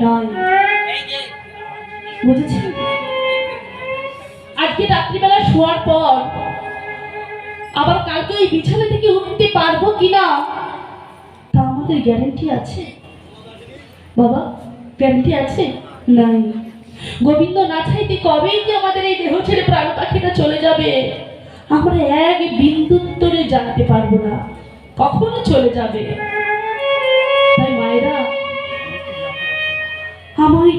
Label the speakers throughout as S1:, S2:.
S1: নয়, বুঝেছেন? আজকে রাত্রিবেলা শোয়ার পর আবার কালকে ওই বিছানা থেকে উঠতে পারবো কিনা তা আমাদের গ্যারান্টি আছে বাবা? গ্যারান্টি আছে? নাই। গোবিন্দ না চাইতে কবেই যে আমাদের এই দেহ ছেড়ে প্রাণ পাখিটা চলে যাবে আমরা এক বিন্দুত্তরে জানতে পারবো না কখনো চলে যাবে। তাই মায়েরা, আমি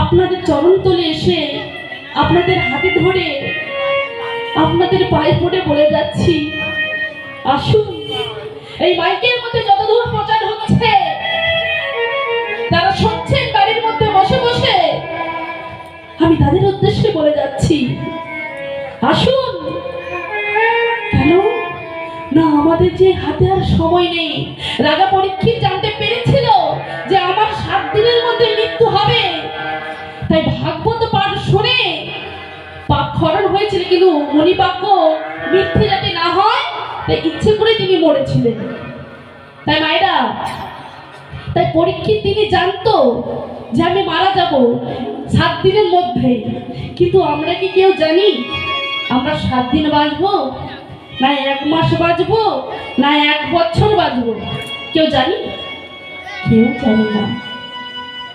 S1: আপনাদের চরণ তলে এসে আপনাদের হাতে ধরে আপনাদের পায়ে পড়ে বলে যাচ্ছি, আসুন। এই মাইকের মধ্যে যতদূর প্রচার হচ্ছে, তারা শুনছেন বাড়ির মধ্যে বসে বসে, আমি তাদের উদ্দেশ্যে বলে যাচ্ছি, আসুন। কেন না, আমাদের যে হাতে আর সময় নেই। রাজা পরীক্ষিত জানতে পেরেছিল যে আমার 7 দিনের মধ্যে মৃত্যু হবে, তাই ভাগবত পাঠ শুনে পাপ খরণ হয়েছিল, কিন্তু মণিবাক্য মিথ্যে যাতে না হয় তাই ইচ্ছে করে তিনি মরেছিলেন। তাই মায়েরা, তাই পরীক্ষিত তিনি জানতো যে আমি মারা যাব 7 দিনের মধ্যে, কিন্তু আমরা কি কেউ জানি আমরা 7 দিন বাঁচবো, না 1 মাস বাঁচবো, না 1 বছর বাঁচবো? কেউ জানি? কেউ জানি না।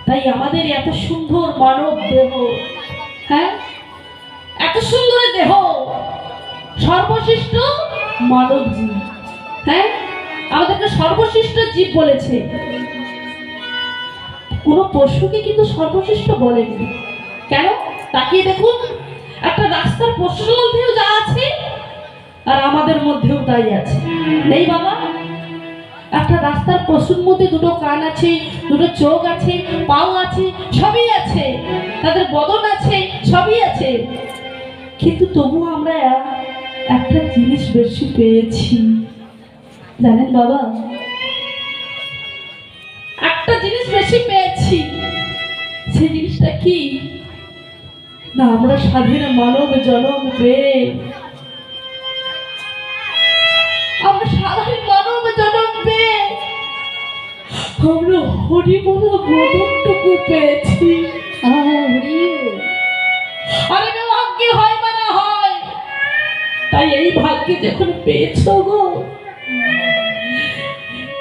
S1: তাই আমাদের এত সুন্দর মানব দেহ, হ্যাঁ, এত সুন্দর দেহ, সর্বশ্রেষ্ঠ মানব জীব, হ্যাঁ, আমাদেরকে সর্বশ্রেষ্ঠ জীব বলেছে। কোন পশুকে কিন্তু সর্বশ্রেষ্ঠ বলেনি। কেন? তাকিয়ে দেখুন, একটা রাস্তার পশুর মধ্যেও যা আছে আর আমাদের মধ্যেও তাই আছে, নেই বাবা? একটা রাস্তার পশুর মধ্যে 2টো কান আছে, 2টো চোখ আছে, পাও আছে, সবই আছে, তাদের বদন আছে, সবই আছে, কিন্তু তবু আমরা একটা জিনিস বেশি পেয়েছি, জানেন বাবা? একটা জিনিস বেশি পেয়েছি। সেই জিনিসটা কি? না, আমরা স্বাধীন মানব জনম পেয়ে, আমরা স্বাধীন মানব জনম পেয়ে আমরা হরি বলা বদনটুকু পেয়েছি। আরে ভাগ্যে হয় বা না হয়, তাই এই ভাগ্যে যখন পেয়েছ গো,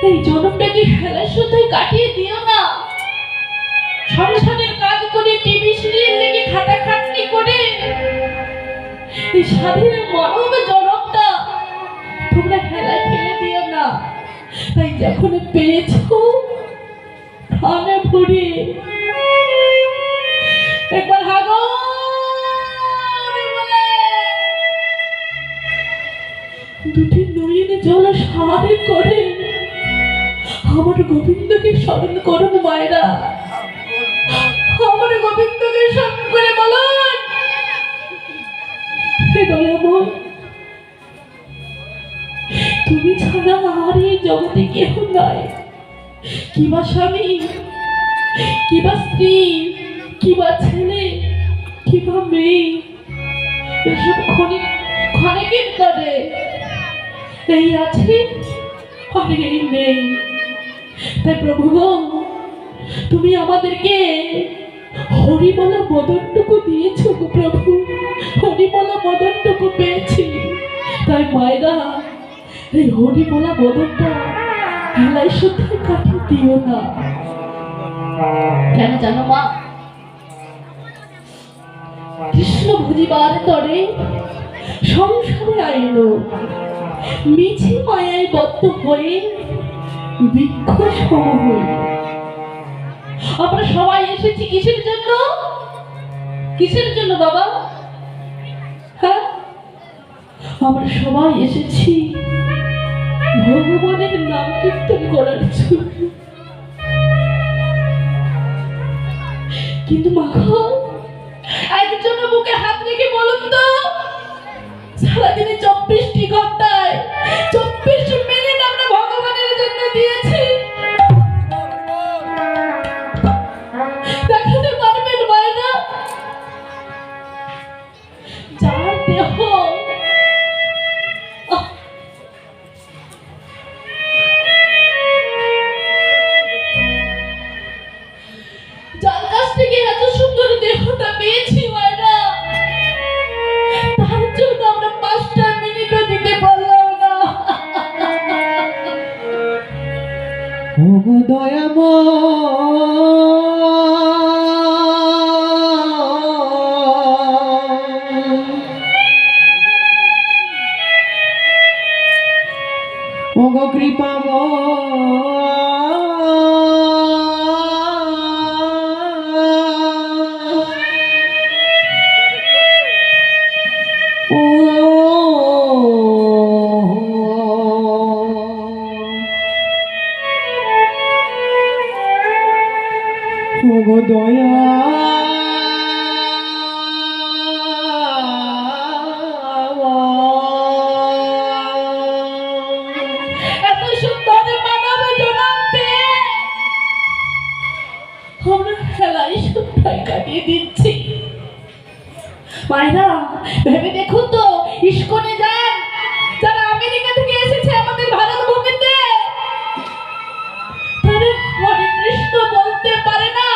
S1: এই জনমটাকে খেলার সাথে কাটিয়ে দিও না। সংসারের কাজ করে, টিভি সিরিয়াল দেখে খাটাখাটনি করে এই স্বাধীন মানব জনমটা তোমরা খেলায় ফেলে দিও না। তাই যখন পেয়েছ প্রাণে ভরে একবার হাগো দুটি নয়নে জল সারে করে আমার গোবিন্দকে স্মরণ করুন মায়েরা, আমার গোবিন্দকে স্মরণ করে বলুন, হে দয়াময়, তুমি ছাড়া আর এই জগতে কেউ নাই। কিবা স্বামী, কিবা স্ত্রী, কিবা ছেলে, কিবা মেয়ে, এসব ক্ষণিকের তরে এই আছে আর এই নেই। তাই প্রভু, তুমি আমাদেরকে হরিবলা বদনটুকু দিয়েছ গো প্রভু, হরিবলা বদনটুকু পেয়েছি। তাই মায়েরা, এই হরিবলা বদনটা হেলাই শুদ্ধ কাটিয়ে দিও না। কেন জানো মা? কৃষ্ণ ভুজিবার তরে সংসারে আইল, মিছি মায়ায় বদ্ধ হয়ে বৃক্ষ সম হইল। আমরা সবাই এসেছি কিসের জন্য? কিসের জন্য বাবা? হ্যাঁ, আমরা সবাই এসেছি ভগবানের নাম কীর্তন করার জন্য। কিন্তু মাখো, একজন বুকে হাত রেখে বলুন তো, সারাদিনে 24টি ঘন্টায় 24 মিনিট আমরা ভগবানের জন্য দিয়েছি, দেখাতে পারবেন মায়েরা? যার দেহ যার কাছ থেকে এত সুন্দর দেহটা পেয়েছি মায়েরা, তার জন্য আমরা 5টা মিনিটও দিতে পারলাম না।
S2: ওগো দয়াময়, ওগো কৃপাময়, ওগো দয়া
S1: এত সুন্দর মানব জনম পেয়ে আমরা খেলায় সন্ধ্যায় কাটিয়ে দিচ্ছি। মায়েরা ভেবে দেখুন তো, ইস্কনে যান যারা আমেরিকা থেকে এসেছে আমাদের ভারত ভূমিতে, তারা হরে কৃষ্ণ বলতে পারে না,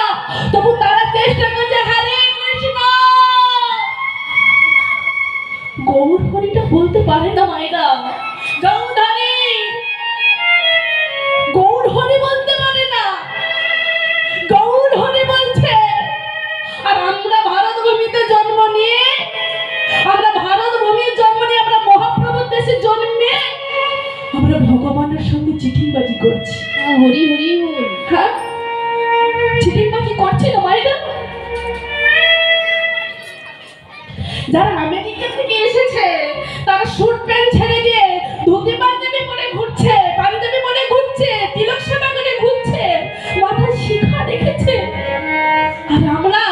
S1: তবু তারা চেষ্টা করছে হরে কৃষ্ণ। গৌর হরিটা বলতে পারে না মায়েরা, গৌরহরি গৌর হরি বলতে পারে না, গৌর হরি বলছে। আর আমরা ভারত ভূমিতে জন্ম নিয়ে, আমরা ভারত ভূমির জন্ম নিয়ে, আমরা মহাপ্রভুর দেশে জন্মে আমরা ভগবানের সঙ্গে চিঠিংবাজি করছি।
S3: হরি হরি বল।
S1: হ্যাঁ, চিঠিংবাজি করছি না মায়েরা? যারা আমেরিকা থেকে এসেছে তারা স্যুট প্যান্ট ছেড়ে দিয়ে ধুতি পাঞ্জাবি পরে ঘুরছে, পাঞ্জাবি পরে ঘুরছে, তিলক সেবা করে ঘুরছে, মাথায় শিখা রেখেছে। আর আমরা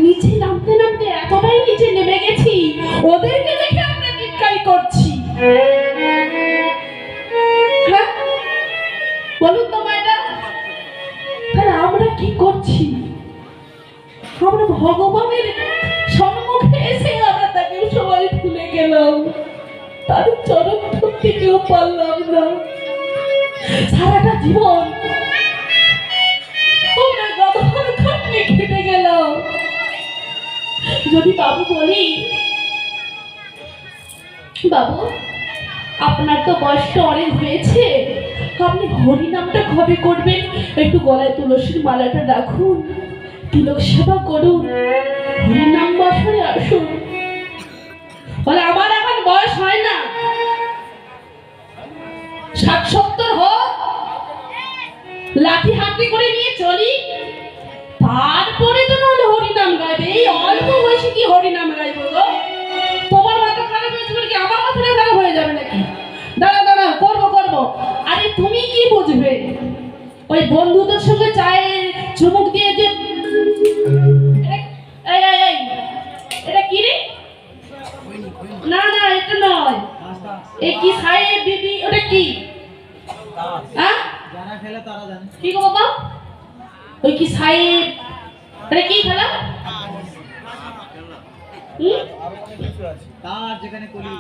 S1: নিচে নামতে নামতে এতটাই নিচে নেমে গেছি, ওদেরকে দেখে আমরা নিকাই করছি। হ্যাঁ বলুন তো মায়েরা, তাহলে আমরা কি করছি? আমরা ভগবানের সম্মুখে এসে আমরা তাকে সবাই ভুলে গেলাম, তার চরণ ধরতে কেউ পারলাম না। সারাটা জীবন আমরা গদর খাটনি খেটে গেলাম। যদি বাবু বলি, বাবু আপনার তো বয়সটা অনেক হয়েছে, আপনি হরি নামটা কবে করবেন? একটু গলায় তুলসীর মালাটা রাখুন, তিলক সেবা করুন, হরি নাম বছরে আসুন। বলে আমার এখন বয়স হয় না, 60-70 হোক, লাঠি হাতে করে নিয়ে চলি, তারপরে তো নাহলে হরিনাম গাইবে। এই অল্প বয়সে কি হরিনাম গাইবো গো? তোমার মাথা খারাপ হয়েছে বলে কি আমার মাথাটা খারাপ হয়ে যাবে নাকি? দাঁড়া দাঁড়া, করবো করবো। আরে তুমি কি বুঝবে? ওই বন্ধুদের সঙ্গে চায়ে চুমুক দিয়ে যে এটা কি রে? না না, এটা নয়। এই কি সাহেব বিবি, ওটা কি? হ্যাঁ
S2: যারা খেলে তারা জানে।
S1: কি গো বাবা? ওই কি সাহেব, এটা কি খেলা?
S2: তার যেখানে কলি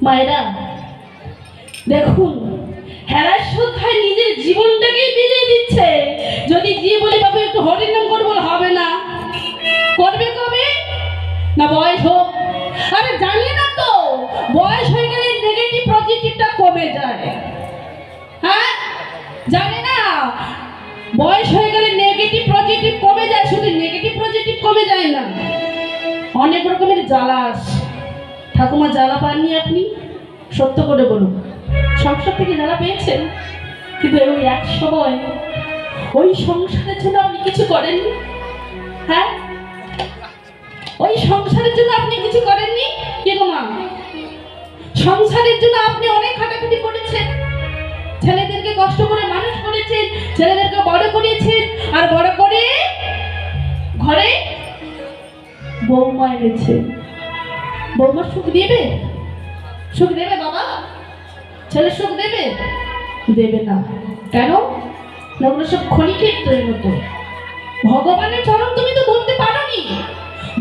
S1: মায়েরা দেখুন, হেরার শ্রদ্ধায় নিজের জীবনটাকেই বিলিয়ে দিচ্ছে। যদি গিয়ে বলি বাবু একটু হরিনাম করবো, হবে না। করবে কবে? না বয়স হোক। আরে জানি না তো, বয়স হয়ে গেলে নেগেটিভ পজিটিভটা কমে যায়। হ্যাঁ জানি না, বয়স হয়ে গেলে নেগেটিভ পজিটিভ কমে যায়। শুধু নেগেটিভ পজিটিভ কমে যায় না, অনেক রকমের জ্বালা আসে। ঠাকুমা জ্বালা পাননি আপনি? সত্য করে বলুন, সংসার থেকে জ্বালা পেয়েছেন? কিন্তু ওই এক সময় ওই সংসারের জন্য আপনি কিছু করেননি। হ্যাঁ, ওই সংসারের জন্য আপনি কিছু করেননি কি গো মা? সংসারের জন্য আপনি অনেক খাটাখাটি করেছেন, ছেলেদেরকে কষ্ট করে মানুষ করেছেন, ছেলেদেরকে বড় করিয়েছেন, আর বড় করে ঘরে বৌমা এনেছেন। বৌমা সুখ দেবে? সুখ দেবে বাবা? ছেলে সুখ দেবে? দেবে না। কেন? না ওগুলো সব খনিক্ষেত্রের মতো। ভগবানের চরণ তুমি তো ধরতে পারোনি।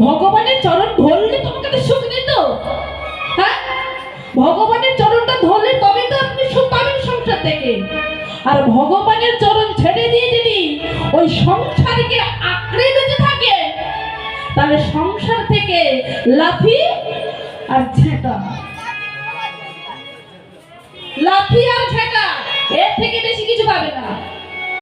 S1: ভগবানের চরণ ধরলে তোমাকে তো সুখ দিত। হ্যাঁ, ভগবানের চরণটা ধরলে তবে তো আপনি সুখ পাবেন সংসার থেকে। আর ভগবানের চরণ ছেড়ে দিয়ে যদি ওই সংসারকে আঁকড়ে বেঁচে থাকে, তাহলে সংসার থেকে লাথি আর ঝেঁটা, লাথি আর ঝেঁটা, এর থেকে বেশি কিছু পাবে না।